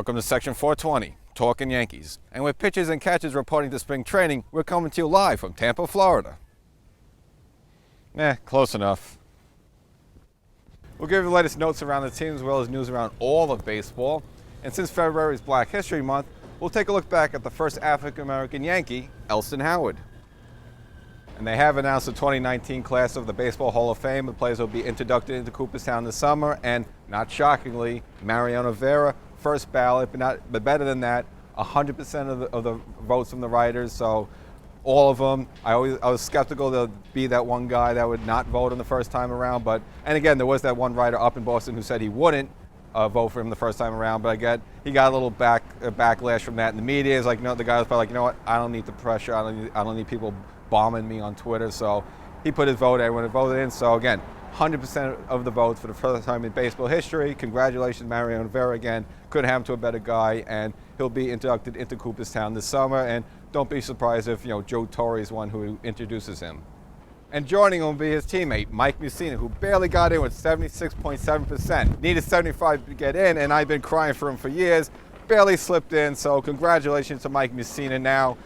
Welcome to Section 420, Talkin Yankees. And with pitchers and catchers reporting to spring training, we're coming to you live from Tampa, Florida. Close enough. We'll give you the latest notes around the team as well as news around all of baseball. And since February is Black History Month, we'll take a look back at the first African-American Yankee, Elston Howard. And they have announced the 2019 class of the Baseball Hall of Fame. The players will be inducted into Cooperstown this summer, and not shockingly, Mariano Rivera, first ballot, but better than that, 100% of the votes from the writers. So all of them. I was skeptical to be that one guy that would not vote in the first time around. And again, there was that one writer up in Boston who said he wouldn't vote for him the first time around. But he got a little backlash from that in the media. It's like, the guy was probably like, you know what? I don't need the pressure. I don't need people bombing me on Twitter. So he put his vote. Everyone voted in. So again, 100% of the votes for the first time in baseball history. Congratulations, Mariano Rivera again. Couldn't happen to a better guy, and he'll be inducted into Cooperstown this summer. And don't be surprised if Joe Torre is one who introduces him. And joining him will be his teammate, Mike Mussina, who barely got in with 76.7%. Needed 75 to get in, and I've been crying for him for years. Barely slipped in, so congratulations to Mike Mussina. Now,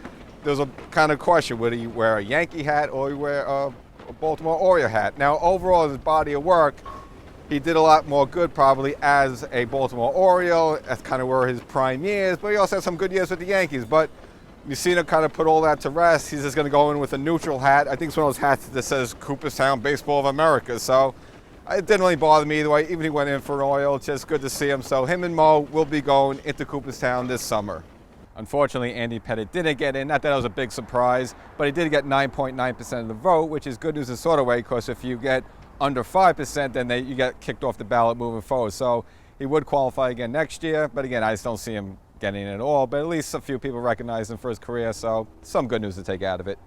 there's a kind of question, would he wear a Yankee hat or wear a Baltimore Oriole hat? Now, overall, his body of work, he did a lot more good probably as a Baltimore Oriole. That's kind of where his prime years, but he also had some good years with the Yankees. But Mussina kind of put all that to rest. He's just going to go in with a neutral hat. I think it's one of those hats that says Cooperstown Baseball of America. So it didn't really bother me either way. Even if he went in for an Oriole, it's just good to see him. So him and Mo will be going into Cooperstown this summer. Unfortunately, Andy Pettitte didn't get in. Not that it was a big surprise, but he did get 9.9% of the vote, which is good news in sort of way, because if you get under 5%, then you get kicked off the ballot moving forward. So he would qualify again next year, but again, I just don't see him getting in at all. But at least a few people recognize him for his career, so some good news to take out of it.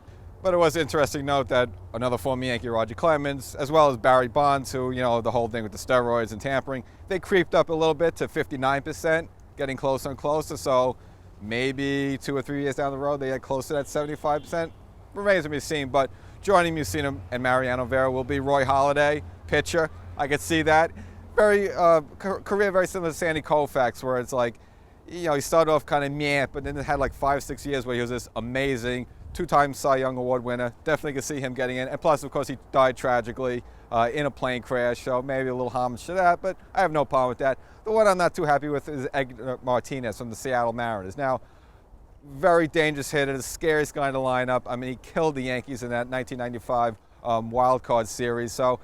But it was interesting to note that another former Yankee, Roger Clemens, as well as Barry Bonds, who, the whole thing with the steroids and tampering, they creeped up a little bit to 59%, getting closer and closer. So maybe 2 or 3 years down the road, they get close to that 75%. Remains to be seen, but joining Mussina and Mariano Rivera will be Roy Halladay, pitcher. I could see that. Career very similar to Sandy Koufax, where it's like, he started off kind of meh, but then it had like 5-6 years where he was this amazing 2-time Cy Young Award winner. Definitely could see him getting in. And plus, of course, he died tragically in a plane crash, so maybe a little homage to that, but I have no problem with that. The one I'm not too happy with is Edgar Martinez from the Seattle Mariners. Now, very dangerous hitter, the scariest guy in the lineup. I mean, he killed the Yankees in that 1995 wild card series. So,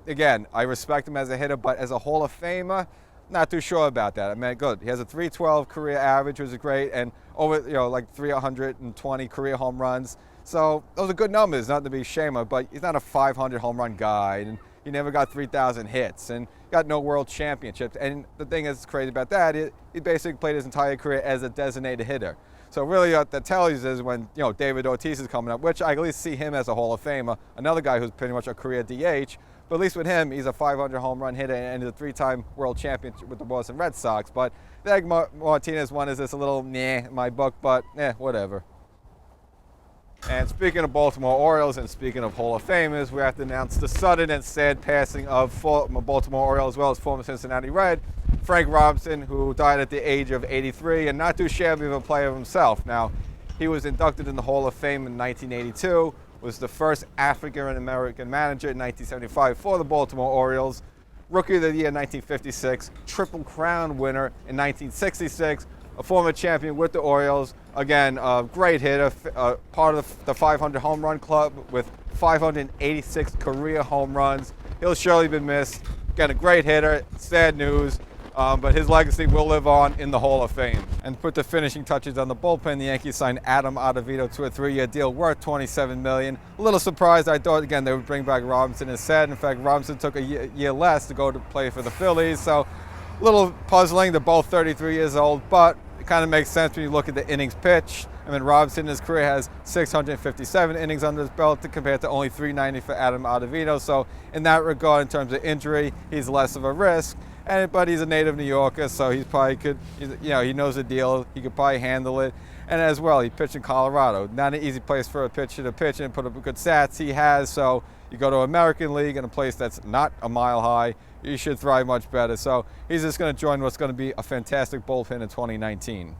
again, I respect him as a hitter, but as a Hall of Famer, not too sure about that. I mean, good. He has a .312 career average, which is great, and over, like 320 career home runs. So those are good numbers, not to be ashamed of, but he's not a 500 home run guy, and he never got 3,000 hits, and got no world championships. And the thing that's crazy about that, he basically played his entire career as a designated hitter. So really what that tells you is when, David Ortiz is coming up, which I at least see him as a Hall of Famer, another guy who's pretty much a career DH, but at least with him, he's a 500 home run hitter and he's a 3-time world champion with the Boston Red Sox. But the Edgar Martinez one is just a little meh in my book, but whatever. And speaking of Baltimore Orioles and speaking of Hall of Famers, we have to announce the sudden and sad passing of former Baltimore Oriole as well as former Cincinnati Red, Frank Robinson, who died at the age of 83 and not too shabby of a player himself. Now, he was inducted in the Hall of Fame in 1982, was the first African-American manager in 1975 for the Baltimore Orioles, Rookie of the Year in 1956, Triple Crown winner in 1966, a former champion with the Orioles. Again, a great hitter, part of the 500 home run club with 586 career home runs. He'll surely be missed. Again, a great hitter, sad news, but his legacy will live on in the Hall of Fame. And put the finishing touches on the bullpen, the Yankees signed Adam Ottavino to a 3-year deal worth $27 million. A little surprised. I thought, again, they would bring back Robinson instead. In fact, Robinson took a year less to go to play for the Phillies. So a little puzzling. They're both 33 years old, but it kind of makes sense when you look at the innings pitched. I mean, Robinson in his career has 657 innings under his belt compared to only 390 for Adam Ottavino. So in that regard, in terms of injury, he's less of a risk. But he's a native New Yorker, so he probably could, he knows the deal. He could probably handle it. And as well, he pitched in Colorado. Not an easy place for a pitcher to pitch and put up good stats. He has, so you go to American League in a place that's not a mile high, you should thrive much better. So he's just going to join what's going to be a fantastic bullpen in 2019.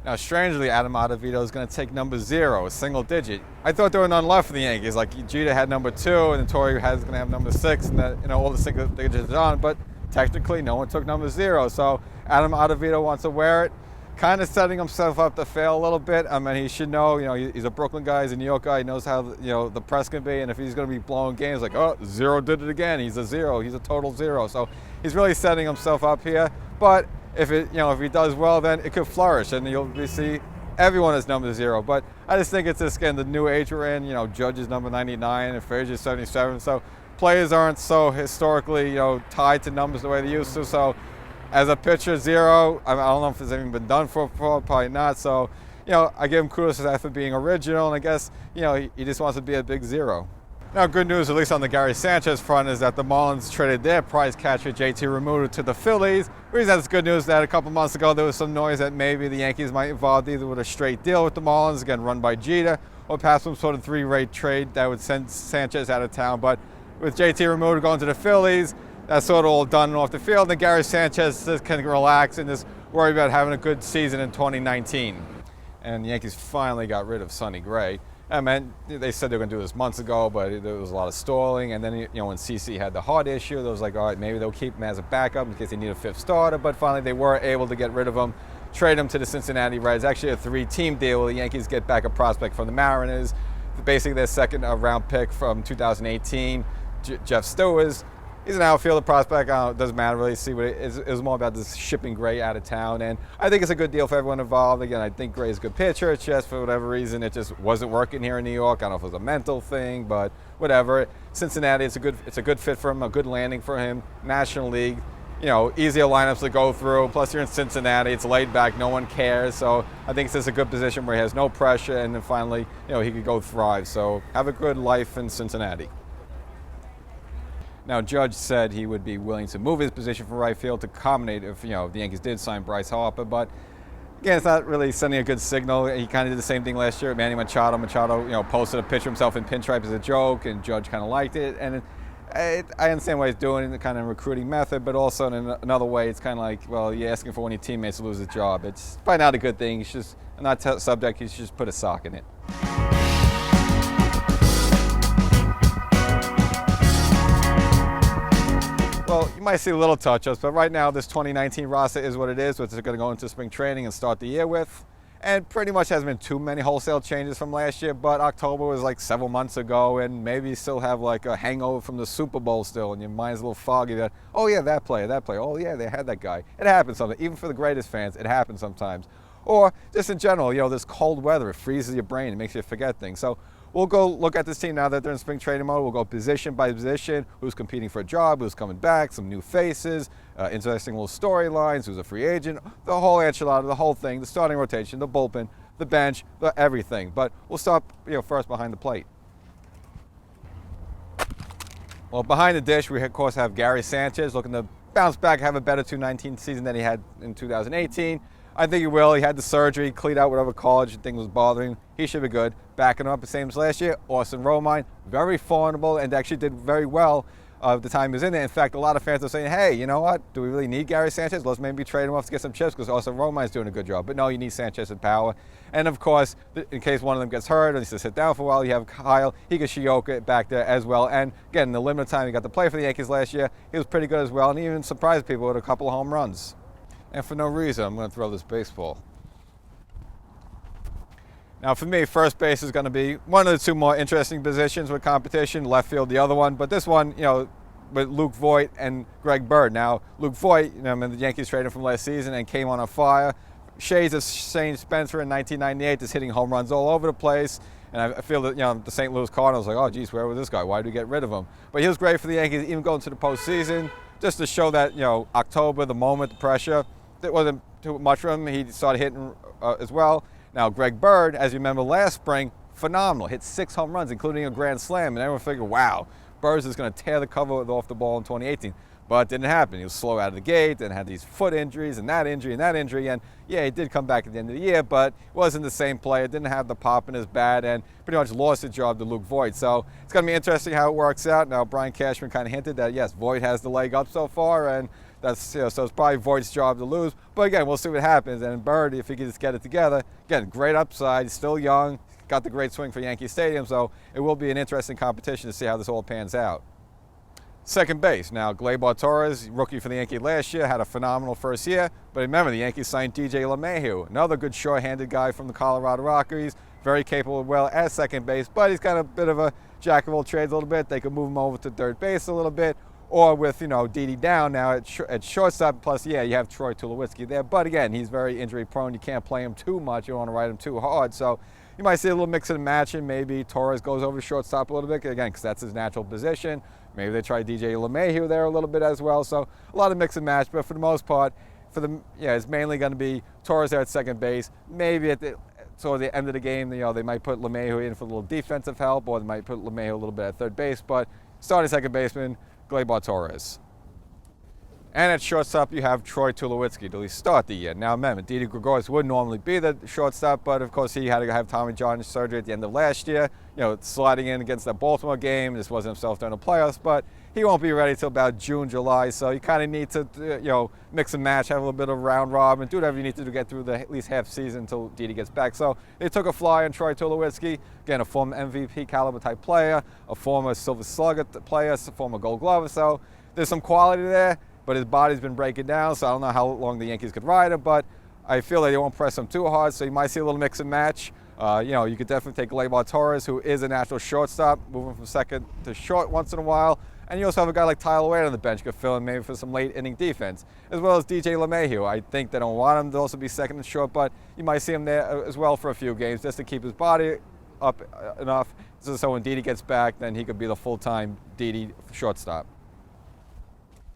Now, strangely, Adam Ottavino is going to take number 0, a single digit. I thought there were none left for the Yankees. Like Jeter had number 2, and then Torrey is going to have number 6, and all the single digits on. But technically, no one took number 0. So Adam Ottavino wants to wear it, kind of setting himself up to fail a little bit. I mean, he should know. He's a Brooklyn guy, he's a New York guy. He knows how the press can be, and if he's going to be blowing games like, oh, 0 did it again. He's a 0. He's a total 0. So he's really setting himself up here. But if he does well, then it could flourish, and you'll see everyone is number 0. But I just think it's just, again, the new age we're in. Judge is number 99 and Frazier's 77. So players aren't so historically, tied to numbers the way they used to. So as a pitcher, 0, I don't know if it's even been done for probably not. So, I give him kudos for being original, and I guess, he just wants to be a big 0. Now, good news, at least on the Gary Sanchez front, is that the Marlins traded their prize catcher, JT Realmuto, to the Phillies. The reason that's good news is that a couple months ago there was some noise that maybe the Yankees might involve either with a straight deal with the Marlins, again run by Jeter, or perhaps some sort of 3-rate trade that would send Sanchez out of town. But with JT Realmuto going to the Phillies, that's sort of all done and off the field. And Gary Sanchez can relax and just worry about having a good season in 2019. And the Yankees finally got rid of Sonny Gray. I mean, they said they were going to do this months ago, but there was a lot of stalling. And then, when CC had the heart issue, there was like, all right, maybe they'll keep him as a backup in case they need a 5th starter. But finally, they were able to get rid of him, trade him to the Cincinnati Reds. Actually, a 3-team deal where the Yankees get back a prospect from the Mariners, basically their second round pick from 2018, Jeff Stewart. He's an outfielder prospect. It doesn't matter really. See what it was more about this shipping Gray out of town, and I think it's a good deal for everyone involved. Again, I think Gray's a good pitcher. It's just for whatever reason it just wasn't working here in New York. I don't know if it was a mental thing, but whatever. Cincinnati, it's a good fit for him, a good landing for him. National League, easier lineups to go through. Plus, you're in Cincinnati. It's laid back. No one cares. So I think it's just a good position where he has no pressure, and then finally, he could go thrive. So have a good life in Cincinnati. Now, Judge said he would be willing to move his position for right field to accommodate if, the Yankees did sign Bryce Harper. But, again, it's not really sending a good signal. He kind of did the same thing last year. Manny Machado, posted a picture of himself in pinstripe as a joke, and Judge kind of liked it. And I understand why he's doing it, the kind of recruiting method, but also in another way, it's kind of like, well, you're asking for one of your teammates to lose his job. It's probably not a good thing. It's just not subject. You should just put a sock in it. Well, you might see little touch-ups, but right now this 2019 roster is what it is, which is going to go into spring training and start the year with. And pretty much hasn't been too many wholesale changes from last year, but October was like several months ago, and maybe you still have like a hangover from the Super Bowl still, and your mind's a little foggy that, oh yeah, that player, oh yeah, they had that guy. It happens sometimes. Even for the greatest fans, it happens sometimes. Or just in general, this cold weather, it freezes your brain, it makes you forget things. So we'll go look at this team now that they're in spring training mode. We'll go position by position, who's competing for a job, who's coming back, some new faces, interesting little storylines, who's a free agent, the whole enchilada, the whole thing, the starting rotation, the bullpen, the bench, everything. But we'll start first behind the plate. Well, behind the dish, we of course have Gary Sanchez looking to bounce back, have a better 2019 season than he had in 2018. I think he will. He had the surgery, cleared out whatever college thing was bothering him. He should be good. Backing him up the same as last year, Austin Romine, very formidable and actually did very well the time he was in there. In fact, a lot of fans are saying, hey, you know what? Do we really need Gary Sanchez? Let's maybe trade him off to get some chips because Austin Romine's doing a good job. But no, you need Sanchez in power. And of course, in case one of them gets hurt or needs to sit down for a while, you have Kyle Higashioka back there as well. And again, in the limited time he got to play for the Yankees last year, he was pretty good as well and even surprised people with a couple of home runs. And for no reason, I'm going to throw this baseball. Now, for me, first base is going to be one of the two more interesting positions with competition, left field the other one. But this one, with Luke Voit and Greg Bird. Now, Luke Voit, the Yankees traded him from last season and came on fire. Shades of Shane Spencer in 1998, just hitting home runs all over the place. And I feel that, the St. Louis Cardinals like, oh, geez, where was this guy? Why did we get rid of him? But he was great for the Yankees, even going to the postseason, just to show that, October, the moment, the pressure, it wasn't too much for him. He started hitting as well. Now, Greg Bird, as you remember last spring, phenomenal. Hit 6 home runs, including a grand slam. And everyone figured, wow, Bird is going to tear the cover off the ball in 2018. But it didn't happen. He was slow out of the gate, then had these foot injuries and that injury and that injury. And yeah, he did come back at the end of the year, but wasn't the same player, didn't have the pop in his bat, and pretty much lost his job to Luke Voigt. So it's going to be interesting how it works out. Now, Brian Cashman kind of hinted that, yes, Voigt has the leg up so far, and that's, so it's probably Voigt's job to lose. But again, we'll see what happens. And Bird, if he can just get it together, again, great upside, he's still young, got the great swing for Yankee Stadium, so it will be an interesting competition to see how this all pans out. Second base. Now, Gleyber Torres, rookie for the Yankees last year, had a phenomenal first year. But remember, the Yankees signed DJ LeMahieu, another good short-handed guy from the Colorado Rockies, very capable well at second base, but he's kind of a bit of a jack of all trades a little bit. They could move him over to third base a little bit, or with, Didi down now at shortstop. Plus, yeah, you have Troy Tulowitzki there. But again, he's very injury-prone. You can't play him too much. You don't want to ride him too hard. So you might see a little mix and match, and maybe Torres goes over to shortstop a little bit, again, because that's his natural position. Maybe they try DJ LeMahieu there a little bit as well. So a lot of mix and match, but for the most part, it's mainly going to be Torres there at second base. Maybe at the end of the game, they might put LeMahieu in for a little defensive help, or they might put LeMahieu a little bit at third base. But starting second baseman, Gleyber Torres. And at shortstop, you have Troy Tulowitzki to at least start the year. Now, remember, Didi Gregorius would normally be the shortstop, but of course he had to have Tommy John surgery at the end of last year. Sliding in against that Baltimore game. This wasn't himself during the playoffs, but he won't be ready till about June, July. So you kind of need to, mix and match, have a little bit of round robin, do whatever you need to do to get through at least half season until Didi gets back. So they took a fly on Troy Tulowitzki, again, a former MVP caliber type player, a former Silver Slugger player, a former Gold Glover. So there's some quality there. But his body's been breaking down, so I don't know how long the Yankees could ride him, but I feel like they won't press him too hard, so you might see a little mix and match. You could definitely take Gleyber Torres, who is a natural shortstop, moving from second to short once in a while. And you also have a guy like Tyler Wade on the bench, could fill in maybe for some late inning defense, as well as DJ LeMahieu. I think they don't want him to also be second and short, but you might see him there as well for a few games, just to keep his body up enough, so when Didi gets back, then he could be the full-time Didi shortstop.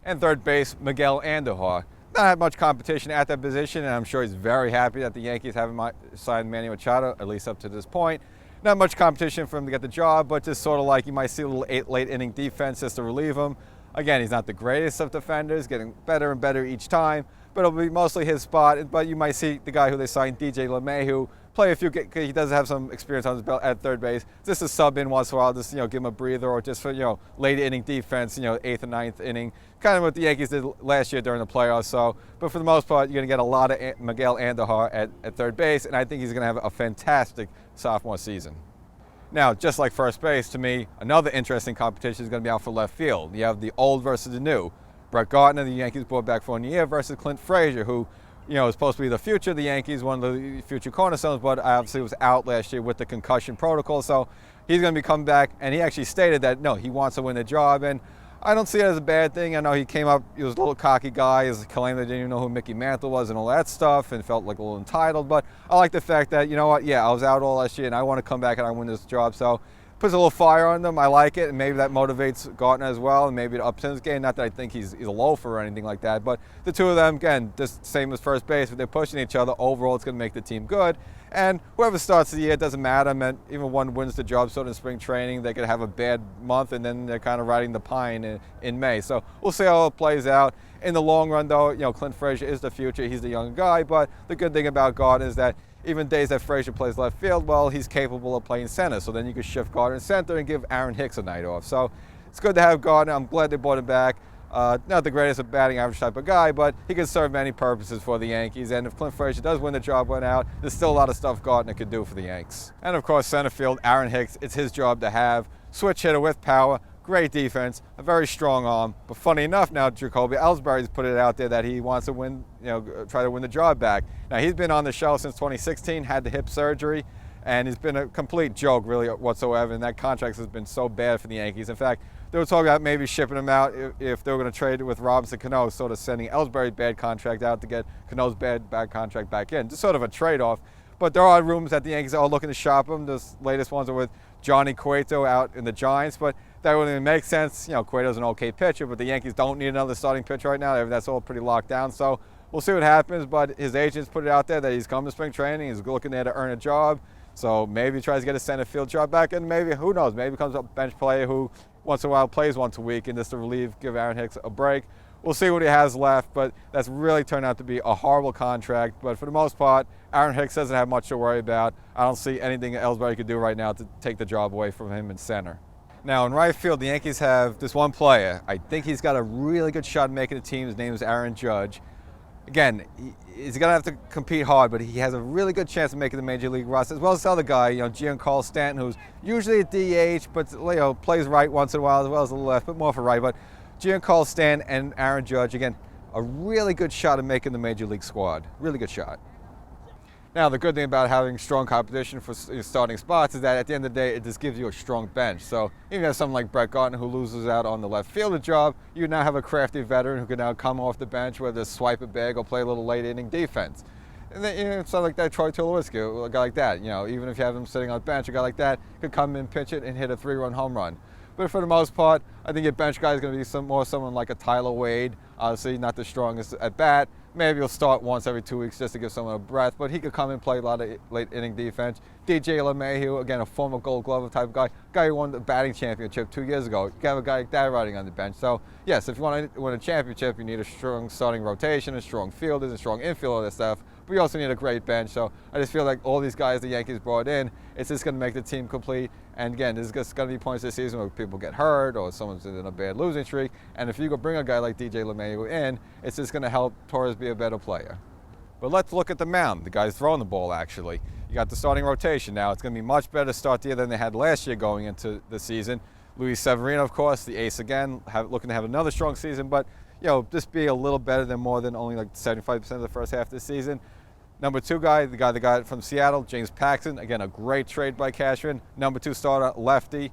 And third base, Miguel Andujar. Not had much competition at that position, and I'm sure he's very happy that the Yankees haven't signed Manny Machado, at least up to this point. Not much competition for him to get the job, but just sort of like you might see a little late inning defense just to relieve him. Again, he's not the greatest of defenders, getting better and better each time, but it'll be mostly his spot. But you might see the guy who they signed, DJ LeMahieu, play a few, he does have some experience on his belt at third base. Just to sub in once in a while, just give him a breather, or just for late inning defense, eighth and ninth inning, kind of what the Yankees did last year during the playoffs. So, but for the most part, you're going to get a lot of Miguel Andujar at third base, and I think he's going to have a fantastic sophomore season. Now, just like first base, to me, another interesting competition is going to be out for left field. You have the old versus the new. Brett Gardner, the Yankees brought back for 1 year, versus Clint Frazier, who is supposed to be the future of the Yankees, one of the future cornerstones, but obviously was out last year with the concussion protocol. So he's going to be coming back, and he actually stated that, no, he wants to win the job, and I don't see it as a bad thing. I know he came up, he was a little cocky guy, he claimed they didn't even know who Mickey Mantle was and all that stuff, and felt like a little entitled, but I like the fact that, I was out all last year, and I want to come back and I win this job. So puts a little fire on them. I like it, and maybe that motivates Gardner as well, and maybe it ups his game. Not that I think he's a loafer or anything like that, but the two of them, again, just same as first base, if they're pushing each other, overall it's going to make the team good. And whoever starts the year, it doesn't matter. I mean, even one wins the job sort of in spring training, they could have a bad month, and then they're kind of riding the pine in May. So we'll see how it plays out. In the long run, though, Clint Frazier is the future. He's the young guy, but the good thing about Gardner is that even days that Frazier plays left field, well, he's capable of playing center. So then you can shift Gardner in center and give Aaron Hicks a night off. So it's good to have Gardner. I'm glad they brought him back. Not the greatest of batting average type of guy, but he can serve many purposes for the Yankees. And if Clint Frazier does win the job one out, there's still a lot of stuff Gardner could do for the Yanks. And of course, center field, Aaron Hicks, it's his job to have. Switch hitter with power, great defense, a very strong arm. But funny enough, now Jacoby Ellsbury's put it out there that he wants to win, try to win the job back. Now he's been on the shelf since 2016, had the hip surgery, and he's been a complete joke really whatsoever. And that contract has been so bad for the Yankees. In fact, they were talking about maybe shipping him out if they were going to trade it with Robinson Cano, sort of sending Ellsbury's bad contract out to get Cano's bad contract back in. Just sort of a trade-off. But there are rumors that the Yankees are looking to shop him. The latest ones are with Johnny Cueto out in the Giants, but that wouldn't even make sense. Cueto's an okay pitcher, but the Yankees don't need another starting pitcher right now. That's all pretty locked down. So we'll see what happens, but his agents put it out there that he's coming to spring training. He's looking there to earn a job. So maybe he tries to get a center field job back, and maybe, who knows, maybe becomes a bench player who once in a while plays once a week, and just to give Aaron Hicks a break. we'll see what he has left, but that's really turned out to be a horrible contract. But for the most part, Aaron Hicks doesn't have much to worry about. I don't see anything Ellsbury could do right now to take the job away from him in center. Now, in right field, the Yankees have this one player. I think he's got a really good shot at making the team. His name is Aaron Judge. Again, he's going to have to compete hard, but he has a really good chance of making the Major League roster, as well as the other guy, Giancarlo Stanton, who's usually a DH, but plays right once in a while, as well as the left, but more for right. But Giancarlo Stanton and Aaron Judge, again, a really good shot at making the Major League squad. Really good shot. Now, the good thing about having strong competition for starting spots is that at the end of the day, it just gives you a strong bench. So even if you have someone like Brett Gardner who loses out on the left fielder job, you now have a crafty veteran who can now come off the bench, whether it's swipe a bag or play a little late inning defense. And then, something like that, Troy Tulowitzki, a guy like that, even if you have him sitting on the bench, a guy like that could come in, pitch it, and hit a 3-run home run. But for the most part, I think your bench guy is going to be someone like a Tyler Wade. Obviously, not the strongest at bat. Maybe he'll start once every 2 weeks just to give someone a breath, but he could come and play a lot of late inning defense. DJ LeMahieu, again, a former Gold Glover type of guy who won the batting championship 2 years ago. You have a guy like that riding on the bench. So, yes, if you want to win a championship, you need a strong starting rotation, a strong fielders, a strong infield, all that stuff. But you also need a great bench. So I just feel like all these guys the Yankees brought in, it's just going to make the team complete. And again, there's just going to be points this season where people get hurt or someone's in a bad losing streak. And if you go bring a guy like DJ LeMahieu in, it's just going to help Torres be a better player. But let's look at the mound. The guy's throwing the ball, actually. You got the starting rotation now. It's going to be much better to start the year than they had last year going into the season. Luis Severino, of course, the ace again, looking to have another strong season. But, just be a little better than more than only like 75% of the first half of the season. Number 2 guy, the guy that got it from Seattle, James Paxton. Again, a great trade by Cashman. Number 2 starter, lefty.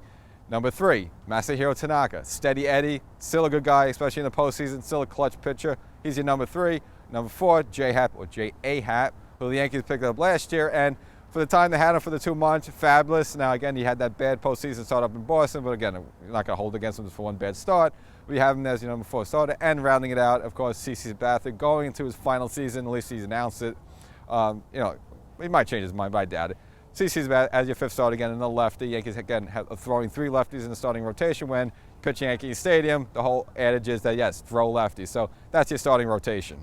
Number 3, Masahiro Tanaka. Steady Eddie, still a good guy, especially in the postseason, still a clutch pitcher. He's your number 3. Number 4, J-Happ, or J-A-Happ, who the Yankees picked up last year. And for the time they had him for the 2 months, fabulous. Now, again, he had that bad postseason start up in Boston, but again, you're not going to hold against him for one bad start. We have him as your number 4 starter. And rounding it out, of course, CC Sabathia going into his final season, at least he's announced it. He might change his mind, but I doubt it. CC's as your 5th starter again, and the lefty. Yankees again throwing 3 lefties in the starting rotation when pitching Yankee Stadium. The whole adage is that yes, throw lefties. So that's your starting rotation.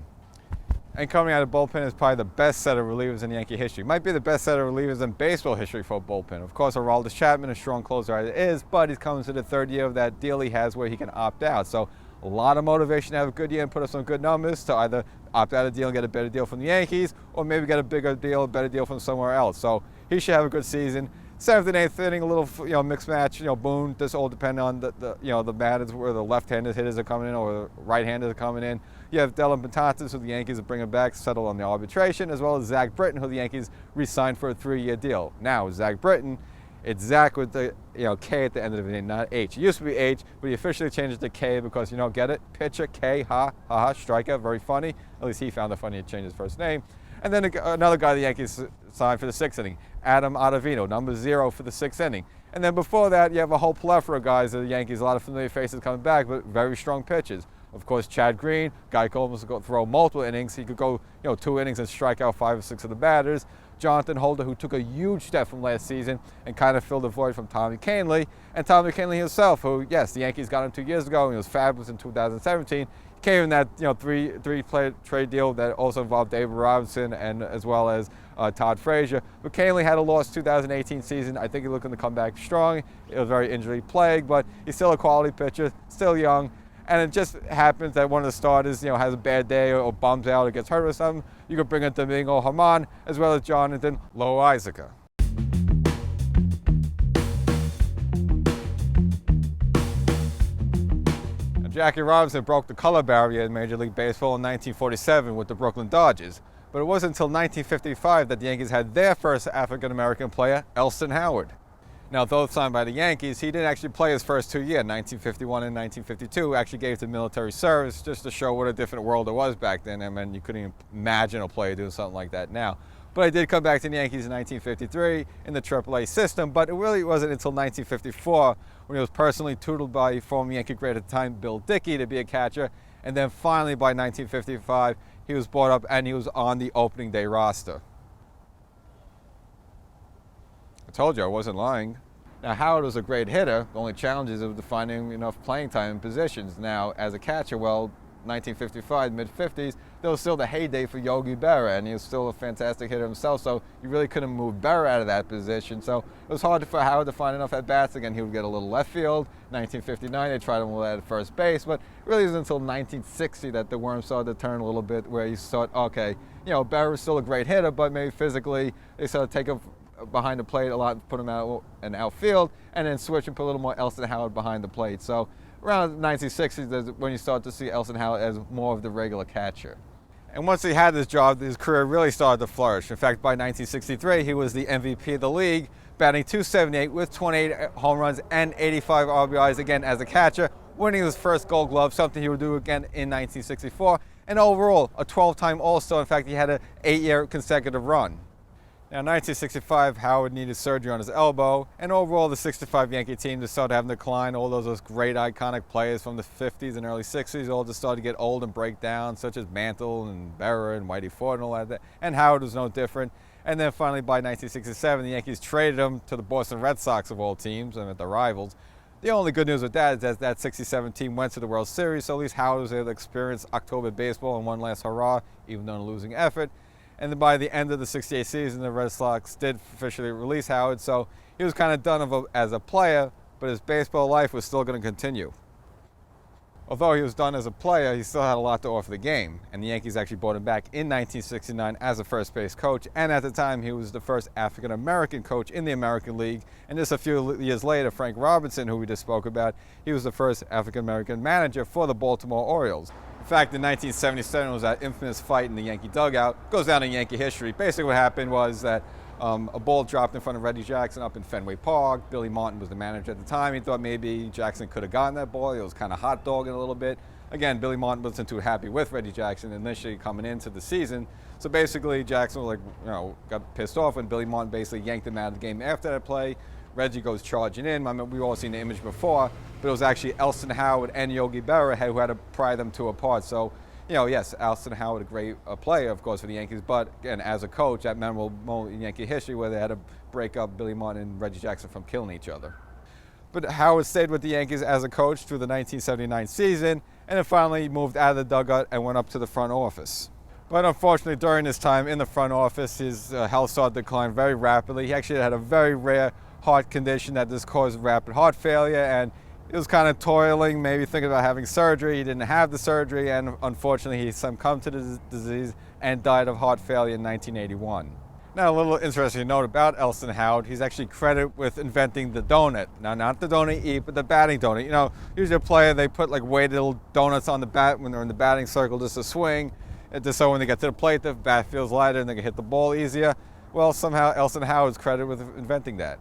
And coming out of bullpen is probably the best set of relievers in Yankee history. Might be the best set of relievers in baseball history for a bullpen. Of course, Aroldis Chapman, a strong closer as it is, but he's coming to the 3rd year of that deal he has where he can opt out. So a lot of motivation to have a good year and put up some good numbers to either opt out of the deal and get a better deal from the Yankees, or maybe get a bigger deal, a better deal from somewhere else. So he should have a good season. 7th and 8th inning, a little mixed match. Boone. This all depends on the batters where the left-handed hitters are coming in or the right-handed are coming in. You have Dellin Betances, who the Yankees are bringing back, settled on the arbitration, as well as Zach Britton, who the Yankees re-signed for a 3-year deal. Now, Zach Britton, it's Zach with the K at the end of the name, not H. It used to be H, but he officially changed it to K because, get it? Pitcher, K, striker, very funny. At least he found it funny to change his first name. And then another guy the Yankees signed for the 6th inning, Adam Ottavino, number 0 for the 6th inning. And then before that, you have a whole plethora of guys of the Yankees, a lot of familiar faces coming back, but very strong pitchers. Of course, Chad Green, guy could almost go throw multiple innings. He could go 2 innings and strike out 5 or 6 of the batters. Jonathan Holder, who took a huge step from last season and kind of filled the void from Tommy Kahnle. And Tommy Kahnle himself, who, yes, the Yankees got him 2 years ago, and he was fabulous in 2017. Came in that three-play trade deal that also involved David Robinson and as well as Todd Frazier. But Kahnle had a lost 2018 season. I think he's looking to come back strong. It was very injury-plagued, but he's still a quality pitcher, still young. And it just happens that one of the starters, has a bad day or bums out or gets hurt or something. You could bring in Domingo Germán as well as Jonathan Loaisiga. Jackie Robinson broke the color barrier in Major League Baseball in 1947 with the Brooklyn Dodgers. But it wasn't until 1955 that the Yankees had their first African-American player, Elston Howard. Now, though signed by the Yankees, he didn't actually play his first 2 years, 1951 and 1952, actually gave to military service just to show what a different world it was back then. I mean, you couldn't even imagine a player doing something like that now. But I did come back to the Yankees in 1953 in the AAA system, but it really wasn't until 1954 when he was personally tutored by former Yankee great at the time, Bill Dickey, to be a catcher. And then finally by 1955, he was brought up and he was on the opening day roster. I told you I wasn't lying. Now, Howard was a great hitter. The only challenge is finding enough playing time in positions. Now, as a catcher, well, 1955, mid-50s, there was still the heyday for Yogi Berra, and he was still a fantastic hitter himself, so you really couldn't move Berra out of that position. So it was hard for Howard to find enough at-bats. Again, he would get a little left field. 1959, they tried him at first base, but it really wasn't until 1960 that the worm started to turn a little bit, where you thought, okay, Berra was still a great hitter, but maybe physically they started to take him behind the plate a lot and put him out in outfield, and then switch and put a little more Elston Howard behind the plate. So around the 1960s is when you start to see Elston Howard as more of the regular catcher. And once he had this job, his career really started to flourish. In fact, by 1963, he was the MVP of the league, batting .278 with 28 home runs and 85 RBIs, again as a catcher, winning his first Gold Glove, something he would do again in 1964. And overall, a 12-time All-Star. In fact, he had an 8-year consecutive run. Now, in 1965, Howard needed surgery on his elbow, and overall the 65 Yankee team just started having decline. All those great iconic players from the 50s and early 60s all just started to get old and break down, such as Mantle and Berra and Whitey Ford and all that. And Howard was no different. And then finally, by 1967, the Yankees traded him to the Boston Red Sox of all teams, and the rivals. The only good news with that is that that 67 team went to the World Series, so at least Howard was able to experience October baseball and one last hurrah, even though in a losing effort. And then by the end of the 68 season, the Red Sox did officially release Howard, so he was kind of done as a player, but his baseball life was still going to continue. Although he was done as a player, he still had a lot to offer the game, and the Yankees actually brought him back in 1969 as a first base coach, and at the time he was the first African-American coach in the American League, and just a few years later, Frank Robinson, who we just spoke about, he was the first African-American manager for the Baltimore Orioles. In fact, in 1977 was that infamous fight in the Yankee dugout. Goes down in Yankee history. Basically what happened was that a ball dropped in front of Reggie Jackson up in Fenway Park. Billy Martin was the manager at the time. He thought maybe Jackson could have gotten that ball. He was kind of hot dogging a little bit. Again, Billy Martin wasn't too happy with Reggie Jackson initially coming into the season. So basically Jackson was got pissed off when Billy Martin basically yanked him out of the game after that play. Reggie goes charging in. I mean, we've all seen the image before, but it was actually Elston Howard and Yogi Berra who had to pry them two apart. So, yes, Elston Howard, a great player, of course, for the Yankees, but again, as a coach, that memorable moment in Yankee history where they had to break up Billy Martin and Reggie Jackson from killing each other. But Howard stayed with the Yankees as a coach through the 1979 season, and then finally moved out of the dugout and went up to the front office. But unfortunately, during his time in the front office, his health started to decline very rapidly. He actually had a very rare heart condition that just caused rapid heart failure, and he was kind of toiling, maybe thinking about having surgery. He didn't have the surgery, and unfortunately he succumbed to the disease and died of heart failure in 1981. Now, a little interesting note about Elston Howard, he's actually credited with inventing the donut. Now, not the donut you eat, but the batting donut. Usually a player, they put weighted little donuts on the bat when they're in the batting circle just to swing, and just so when they get to the plate, the bat feels lighter and they can hit the ball easier. Well, somehow Elston Howard's credited with inventing that.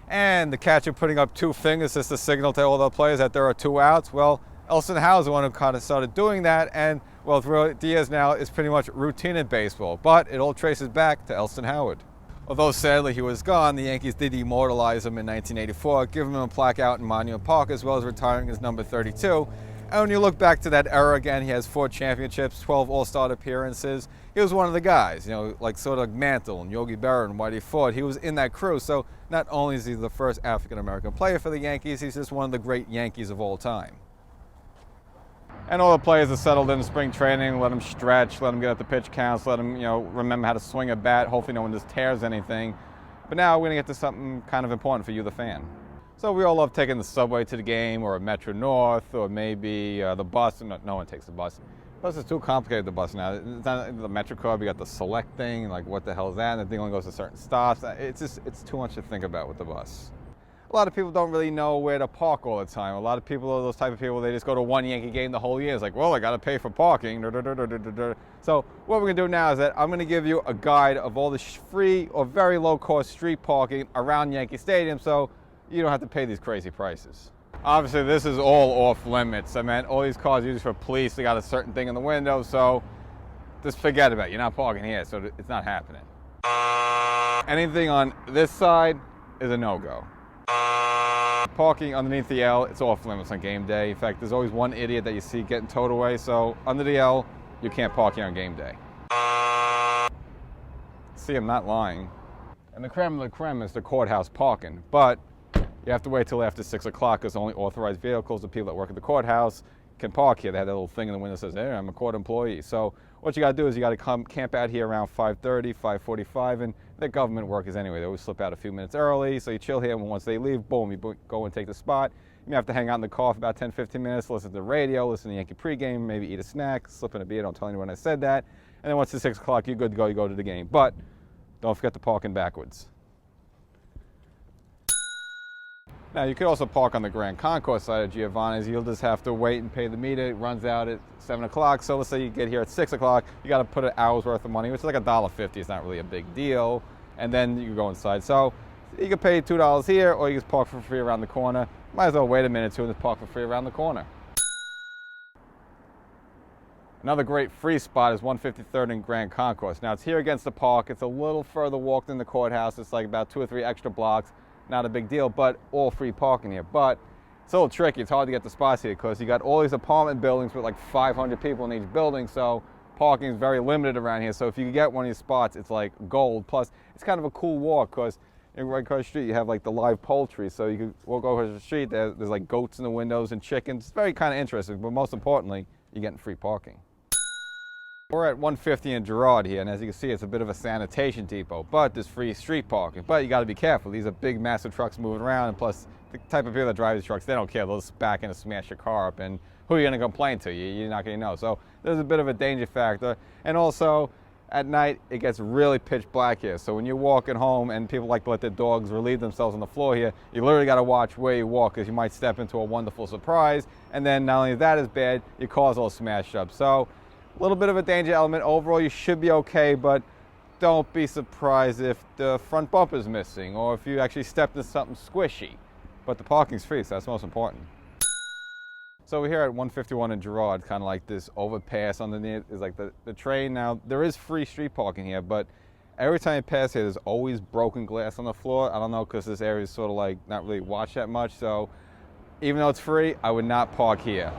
And the catcher putting up two fingers just to signal to all the players that there are two outs. Well, Elston Howard's the one who kind of started doing that, and well, throughout the years now, it's pretty much routine in baseball, but it all traces back to Elston Howard. Although sadly he was gone, the Yankees did immortalize him in 1984, giving him a plaque out in Monument Park, as well as retiring his number 32. And when you look back to that era again, he has 4 championships, 12 All-Star appearances. He was one of the guys, sort of like Mantle and Yogi Berra and Whitey Ford. He was in that crew, so not only is he the first African-American player for the Yankees, he's just one of the great Yankees of all time. And all the players are settled in spring training, let them stretch, let them get at the pitch counts, let them, remember how to swing a bat. Hopefully no one just tears anything. But now we're going to get to something kind of important for you, the fan. So we all love taking the subway to the game, or a Metro North, or maybe the bus. No one takes the bus. Plus, it's too complicated, the bus now. It's not the Metro card, you got the select thing, what the hell is that? And the thing only goes to certain stops. It's too much to think about with the bus. A lot of people don't really know where to park all the time. A lot of people are those type of people, they just go to one Yankee game the whole year. It's well, I got to pay for parking. So what we're going to do now is that I'm going to give you a guide of all the free or very low-cost street parking around Yankee Stadium, so you don't have to pay these crazy prices. Obviously, this is all off limits. I mean, all these cars are used for police. They got a certain thing in the window, so just forget about it. You're not parking here, so it's not happening. Anything on this side is a no-go. Parking underneath the L, it's off limits on game day. In fact, there's always one idiot that you see getting towed away, so under the L, you can't park here on game day. See, I'm not lying. And the creme of the creme is the courthouse parking, but you have to wait till after 6 o'clock because only authorized vehicles, the people that work at the courthouse, can park here. They have that little thing in the window that says, hey, I'm a court employee. So what you got to do is you got to come camp out here around 5:30, 5:45, and they're government workers anyway. They always slip out a few minutes early, so you chill here, and once they leave, boom, you go and take the spot. You may have to hang out in the car for about 10, 15 minutes, listen to the radio, listen to Yankee pregame, maybe eat a snack, slip in a beer, don't tell anyone I said that, and then once it's 6 o'clock, you're good to go, you go to the game. But don't forget to park in backwards. Now, you could also park on the Grand Concourse side of Giovanni's. You'll just have to wait and pay the meter. It runs out at 7 o'clock. So let's say you get here at 6 o'clock. You got to put an hour's worth of money, which is like $1.50. It's not really a big deal. And then you go inside. So you can pay $2 here, or you can park for free around the corner. Might as well wait a minute or two and just park for free around the corner. Another great free spot is 153rd and Grand Concourse. Now, it's here against the park. It's a little further walk than the courthouse. It's like about 2 or 3 extra blocks. Not a big deal, but all free parking here. But it's a little tricky. It's hard to get the spots here because you got all these apartment buildings with like 500 people in each building, so parking is very limited around here. So if you get one of these spots, it's like gold. Plus, it's kind of a cool walk because right across the street you have like the live poultry, so you can walk over the street. There's like goats in the windows and chickens. It's very kind of interesting, but most importantly, you're getting free parking. We're at 150 and Girard here, and as you can see, it's a bit of a sanitation depot, but there's free street parking. But you got to be careful. These are big, massive trucks moving around, and plus, the type of people that drive these trucks, they don't care. They'll just back in and smash your car up, and who are you going to complain to? You're not going to know. So there's a bit of a danger factor. And also, at night, it gets really pitch black here. So when you're walking home and people like to let their dogs relieve themselves on the floor here, you literally got to watch where you walk because you might step into a wonderful surprise. And then not only that is bad, your car's all smashed up. So a little bit of a danger element. Overall, you should be okay, but don't be surprised if the front bumper's missing or if you actually stepped into something squishy. But the parking's free, so that's most important. So we're here at 151 in Girard, kind of like this overpass underneath is like the train. Now, there is free street parking here, but every time you pass here, there's always broken glass on the floor. I don't know, because this area is sort of like not really watched that much, so even though it's free, I would not park here.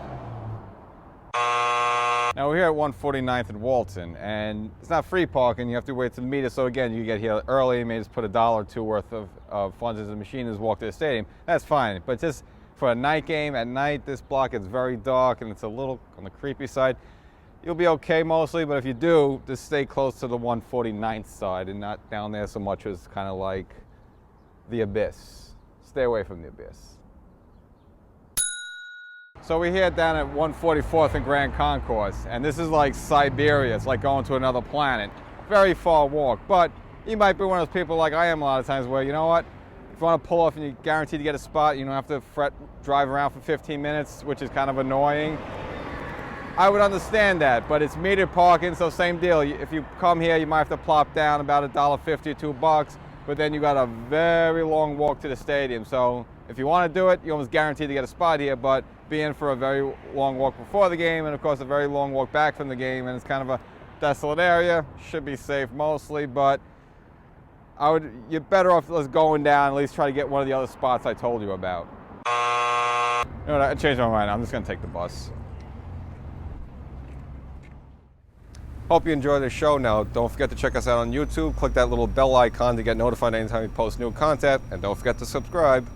Now we're here at 149th and Walton, and it's not free parking. You have to wait to the meter. So again, you get here early, you may just put $1 or $2 worth of funds into the machine and just walk to the stadium. That's fine. But just for a night game, at night, this block is very dark and it's a little on the creepy side. You'll be okay mostly, but if you do, just stay close to the 149th side and not down there so much as kind of like the abyss. Stay away from the abyss. So we're here down at 144th and Grand Concourse, and this is like Siberia. It's like going to another planet. Very far walk, but you might be one of those people like I am a lot of times where, you know what, if you want to pull off and you're guaranteed to get a spot, you don't have to drive around for 15 minutes, which is kind of annoying. I would understand that, but it's metered parking, so same deal. If you come here, you might have to plop down about $1.50 or $2, but then you got a very long walk to the stadium. So if you want to do it, you're almost guaranteed to get a spot here, but be in for a very long walk before the game, and of course a very long walk back from the game, and it's kind of a desolate area. Should be safe mostly, but you're better off just going down, at least try to get one of the other spots I told you about. You know what, I changed my mind. I'm just going to take the bus. Hope you enjoyed the show. Now, don't forget to check us out on YouTube. Click that little bell icon to get notified anytime we post new content, and don't forget to subscribe.